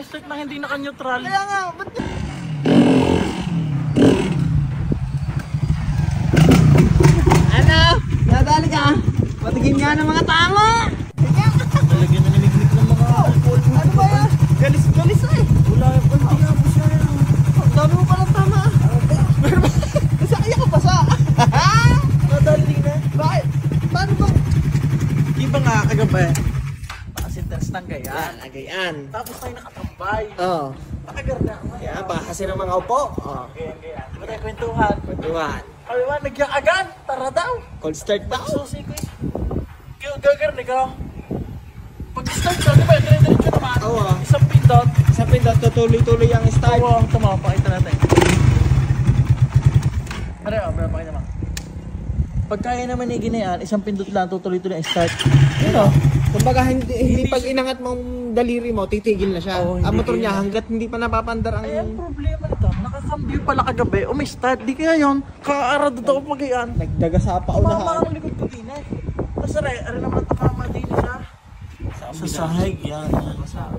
na-start na hindi naka-neutral. Kaya nga, ba't ano? Nadali ka? Patigin nga ng mga tama! Talagyan na nimigmig ng mga alcohol. Ano ba yan? Galis-galis eh! Wala yung konti nga po siya yan. Ang dami mo palang tama! Nasakaya ka pa sa... Nadali na. Bakit? Paano ba? Di ba nga kagabi? Pakasinters ng gayaan. Agayan. Tapos tayo nakatambay. Oo. Pakagar na ako. Kaya ba kasi ng mga upo? Oo. Gayaan. Di ba tayo kwentuhan? Kwentuhan. Kami ba, nagyakagan. Tara daw. Cold start daw. Susi ko eh. Gagar na ka. Pag-start ka, di ba? Dire-diretso naman. Oo. Isang pindot. Sa pindot, tutuloy-tuloy ang start. Oo, tama. Pakita natin. Tara, pakita naman. Pag kaya naman ni ginayaan, isang pindot lang, tutuloy-tuloy ang start. Ano? Kumbaga hindi pag inangat mong daliri mo, titigil na siya. Oo, Ang motor hindi niya na. hanggat hindi pa napapandar ang... Ay, ang problema nito, nakakambyo pala kagabi, o may start, di kaya yun, kakaarado daw mag-iyan. Nagdaga sa Mama paunahan. ang likod ko din eh. Tapos aray naman tamama din siya. Sa sahig, yan. Sa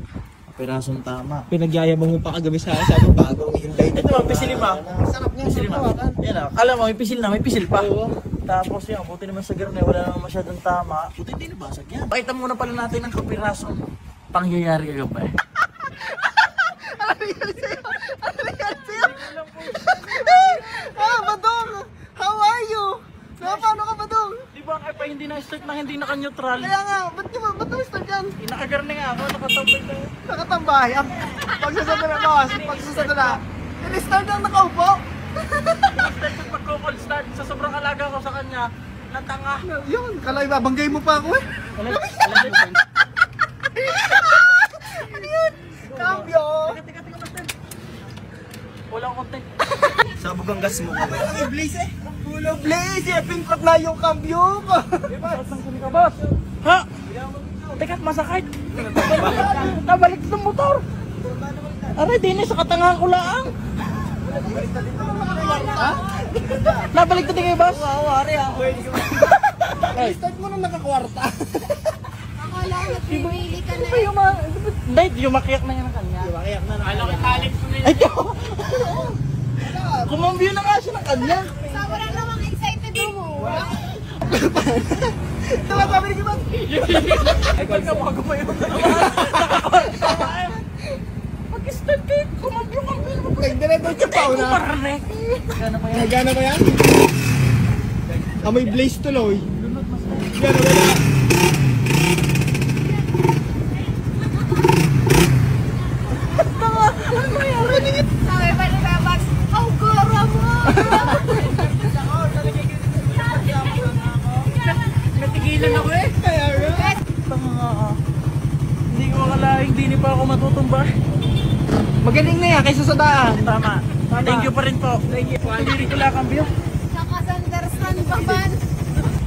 perasong tama. Pinagyayabang mo pa kagabi sa ano, bagong Hyundai. Ito ba, pisil lima? Sarap niya. Pisil lima. Yan o, kala mo, may pisil na, may pisil pa. Tapos yan, buti naman sa garne, wala naman masyadong tama. Buti hindi nabasag yan. Pakita muna pala natin ang kapirasong pangyayari kagabi. Ano nangyari sa'yo? Ano nangyari sa'yo? Badong! How are you? Paano ka, Badong? Di ba kaya pa hindi na-start na hindi naka-neutral? Kaya nga, ba't na-start yan? Inakagarne nga ako, nakatambay tayo. Nakatambay. Pagsasunod na, boss. Pagsasunod na. In-start lang nakaupo. Start yung pagko-call start, sa sobrang alaga ko sa kanya, natanga. Yun, kalay babanggay mo pa ako eh. Ano yun? Cambio! Teka, master. Walang konti. Sabog ang gas mo kami. Ang blaze eh. Pulo blaze eh. Pinkot na yung cambio ko. Boss! Ha? Teka, masakit. Nabalik ng motor. Aray, din sa katangahan ko lang. Ha? Nabalik na tingin, boss? Wow, ari ako. Start mo nung nakakwarta. Akala ko nagpipili ka na. Hindi, yumakiyak na yan ang kanya. Yumakiyak na. Alam ko, Alex ko na yun. Ay, kumambyo na nga siya ng kanya. Sobra namang excited mo. Diba sabi ni Kibat? Ay, pagkabago pa yun. Pag-start kayo, kumambyo ka. Nagdiretso siya pa una. Kumarnek. Gana pa yan. Nagana ba yan? May blaze tuloy. Gana ba yan? Sabi pa nila, Max, ang gora mo! Natigilan ako eh. Tama nga ah. Hindi ko akalaing di pa ako matutumba. Magaling na yan kaysa sa daan. Tama. Thank you pa rin po. Thank you. Hindi ko lang cambio. Nakasunderstand pa man.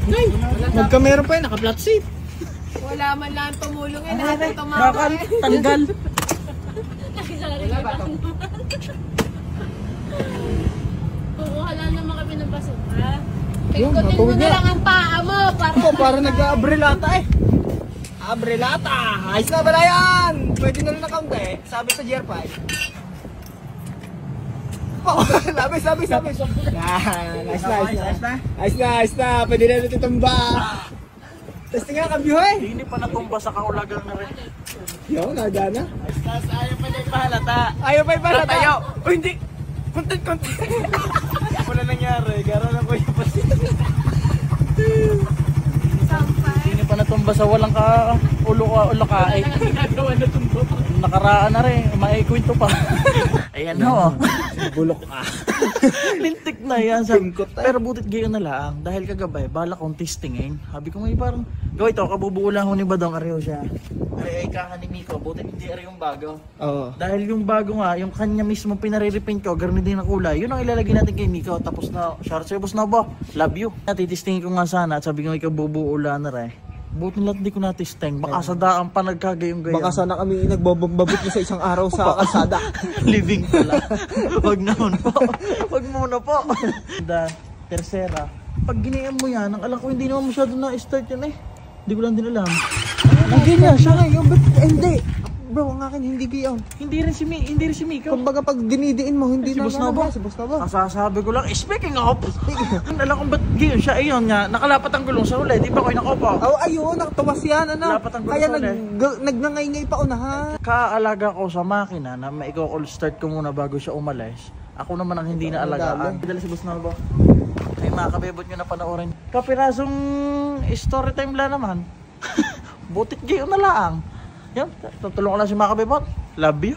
Nay, nagkamera pa yan, naka-flat seat. Wala man lang tumulong eh, lahat ng tumawa Bakal, eh. tanggal. Kukuha lang naman kami ng basura. Yun, Pikutin mo matuwid na na. lang ang paa mo para Ako, para nag-abrelata eh. Abrelata! Ayos na ba na yan? Pwede na rin nakaunti. Sabi sa GR5. Oh, labis. Yan, nice na. Ayos na. Pwede na natin tumba. Testing nga, cambio eh. Hindi pa natumba sa kaulagang na rin. Yo, nagana. Ayaw pa niya ipahalata. Ayaw pa iparata. Tayo. O hindi. Content. Wala nangyari. Gara na ko yung pasit. sampay. Hindi pa natumba sa walang ulakae. Ginagawa na tumba. Nakaraan na rin. Maikwento pa. Ayan ho. Bulok ka. Lintik na yan. Sabi. Tingkot eh. Pero butit gayon na lang. Dahil kagabay, bala kong testingin. Sabi ko may parang, gawin ito, kabubuo lang ko ni Badong Areo siya. Ay kaha ni Miko, butit hindi ari yung bago. Oo. Dahil yung bago nga, yung kanya mismo pinare-repaint ko, garni din na kulay. Yun ang ilalagay natin kay Miko. Tapos na, shout sa boss na ba? Love you. Titistingin ko nga sana at sabi ko ikaw bubuo lang na rin. Buti lang hindi ko natisting. Baka sa daan pa nagkagayong-gayong. Baka sana kami nagbabababot sa isang araw sa kalsada. Living pala. Wag naman po. Wag muna po. Tercera. Pag ginayaan mo yan, ang alam ko hindi naman masyado na-start yan eh. Hindi ko lang din alam. Hindi niya, siya nga. Hindi. Bro, ang akin hindi gayon. Hindi rin si Miko. Kumbaga pag dinidiin mo, hindi Si na Boss Nabo. Si Boss Nabo. Kasasabi ko lang, speaking of, alam ko ba't gayon siya, ayun nga, nakalapat ang gulong sa huli, di ba ko inakopa? Oh, ayun, nakatawas yan, ano. Dapat ang gulo Kaya sa uli. nagnangay-ngay pa unahan. Kaalaga ko sa makina na maiko-all start ko muna bago siya umalis. Ako naman ang hindi na alagaan. Dala si Boss Nabo. Ay mga kabebot nyo na panoorin. Kapirasong story time lang naman. Butit gayon na lang. Yan, tutulong ko lang si mga kabebot. Love you.